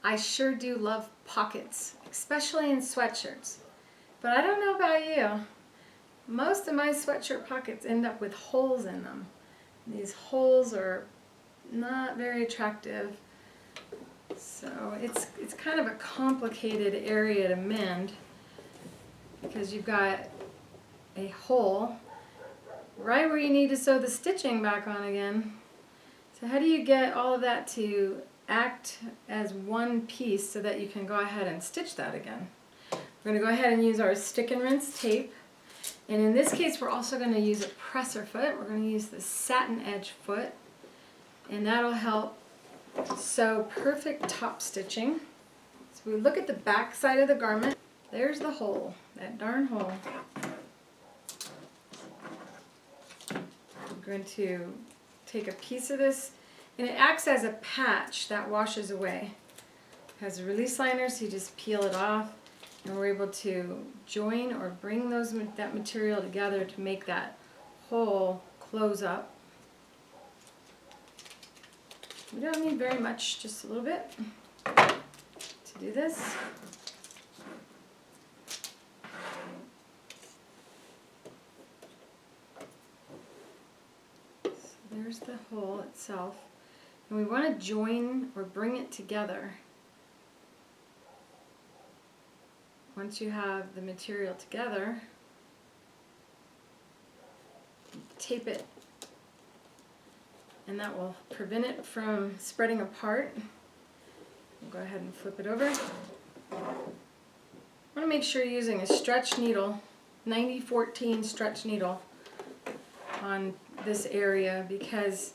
I sure do love pockets, especially in sweatshirts. But I don't know about you. Most of my sweatshirt pockets end up with holes in them. These holes are not very attractive. So it's kind of a complicated area to mend because you've got a hole right where you need to sew the stitching back on again. So how do you get all of that to act as one piece so that you can go ahead and stitch that again? We're going to go ahead and use our stick and rinse tape. And in this case, we're also going to use a presser foot. We're going to use the satin edge foot. And that'll help sew perfect top stitching. So we look at the back side of the garment. There's the hole, that darn hole. I'm going to take a piece of this, and it acts as a patch that washes away. It has a release liner, so you just peel it off, and we're able to join or bring that material together to make that hole close up. We don't need very much, just a little bit to do this. So there's the hole itself. And we want to join or bring it together. Once you have the material together, tape it, and that will prevent it from spreading apart. We'll go ahead and flip it over. I want to make sure you're using a stretch needle, 90-14 stretch needle on this area because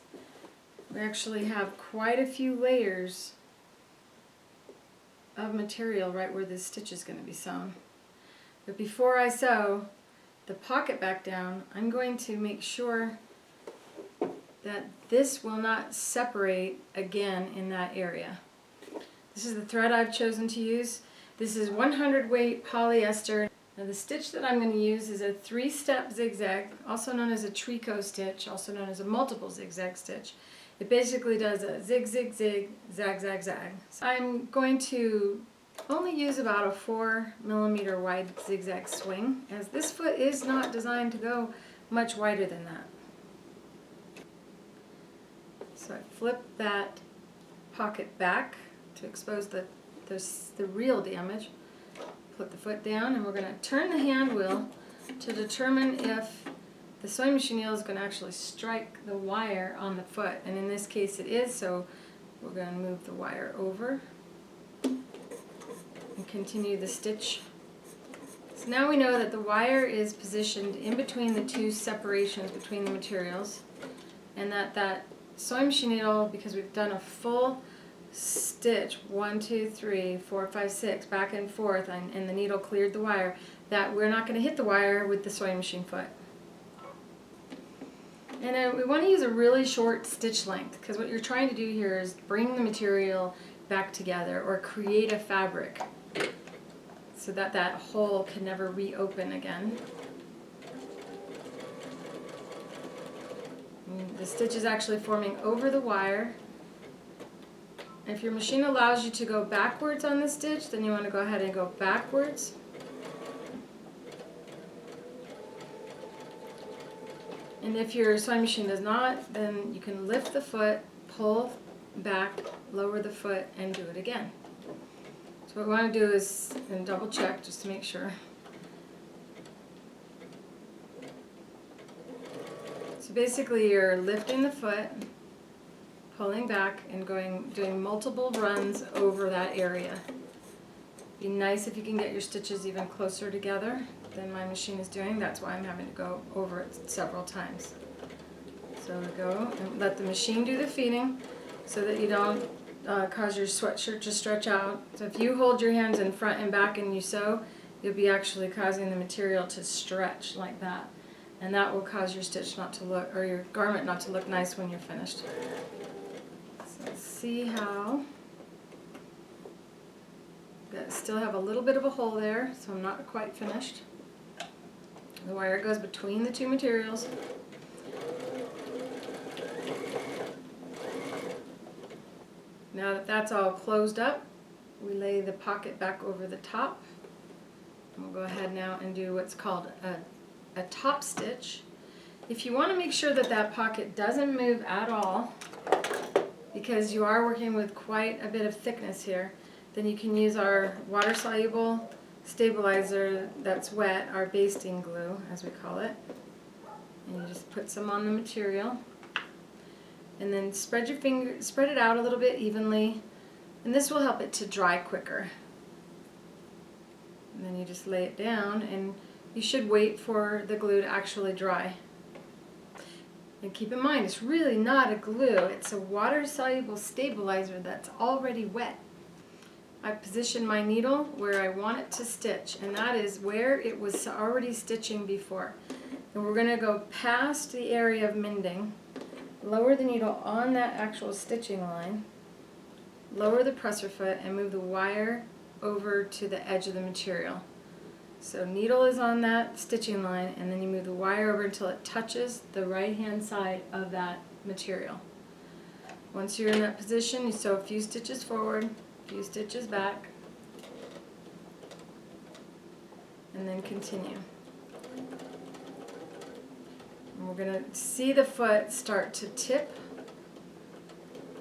we actually have quite a few layers of material right where this stitch is going to be sewn. But before I sew the pocket back down, I'm going to make sure that this will not separate again in that area. This is the thread I've chosen to use. This is 100 weight polyester. Now the stitch that I'm going to use is a 3-step zigzag, also known as a tricot stitch, also known as a multiple zigzag stitch. It basically does a zig, zig, zig, zag, zag, zag. So I'm going to only use about a 4mm wide zigzag swing, as this foot is not designed to go much wider than that. So I flip that pocket back to expose the real damage. Put the foot down, and we're going to turn the hand wheel to determine if the sewing machine needle is going to actually strike the wire on the foot. And in this case it is, so we're going to move the wire over and continue the stitch. So now we know that the wire is positioned in between the two separations between the materials, and that sewing machine needle, because we've done a full stitch 1, 2, 3, 4, 5, 6 back and forth, and the needle cleared the wire, that we're not going to hit the wire with the sewing machine foot. And then we want to use a really short stitch length, because what you're trying to do here is bring the material back together or create a fabric so that that hole can never reopen again. And the stitch is actually forming over the wire. If your machine allows you to go backwards on the stitch, then you want to go ahead and go backwards. And if your sewing machine does not, then you can lift the foot, pull back, lower the foot, and do it again. So what we want to do is, and double check just to make sure. So basically you're lifting the foot, pulling back, and doing multiple runs over that area. Be nice if you can get your stitches even closer together than my machine is doing. That's why I'm having to go over it several times. So we go and let the machine do the feeding so that you don't cause your sweatshirt to stretch out. So if you hold your hands in front and back and you sew, you'll be actually causing the material to stretch like that. And that will cause your stitch not to look, or your garment not to look nice when you're finished. So let's see how. Still have a little bit of a hole there, so I'm not quite finished. The wire goes between the two materials. Now that that's all closed up, we lay the pocket back over the top. And we'll go ahead now and do what's called a top stitch. If you want to make sure that that pocket doesn't move at all, because you are working with quite a bit of thickness here, then you can use our water-soluble stabilizer that's wet, our basting glue as we call it. And you just put some on the material. And then spread it out a little bit evenly, and this will help it to dry quicker. And then you just lay it down, and you should wait for the glue to actually dry. And keep in mind, it's really not a glue, it's a water-soluble stabilizer that's already wet. I position my needle where I want it to stitch, and that is where it was already stitching before. And we're going to go past the area of mending, lower the needle on that actual stitching line, lower the presser foot, and move the wire over to the edge of the material. So needle is on that stitching line, and then you move the wire over until it touches the right hand side of that material. Once you're in that position, you sew a few stitches forward, a few stitches back, and then continue. And we're going to see the foot start to tip,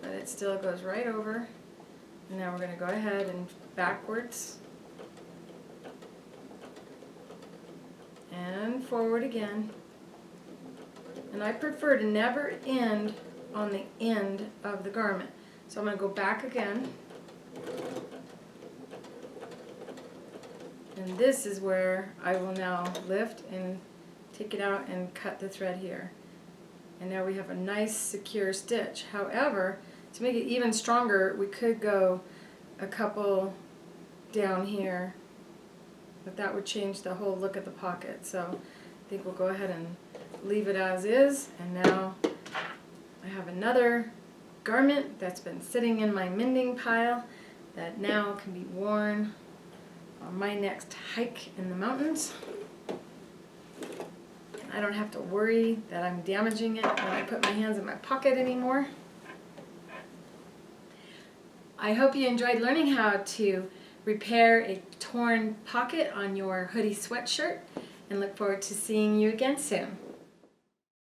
but it still goes right over. And now we're going to go ahead and backwards and forward again. And I prefer to never end on the end of the garment. So I'm going to go back again. And this is where I will now lift and take it out and cut the thread here. And now we have a nice secure stitch. However, to make it even stronger, we could go a couple down here, but that would change the whole look of the pocket. So I think we'll go ahead and leave it as is. And now I have another garment that's been sitting in my mending pile that now can be worn on my next hike in the mountains. I don't have to worry that I'm damaging it when I put my hands in my pocket anymore. I hope you enjoyed learning how to repair a torn pocket on your hoodie sweatshirt, and look forward to seeing you again soon.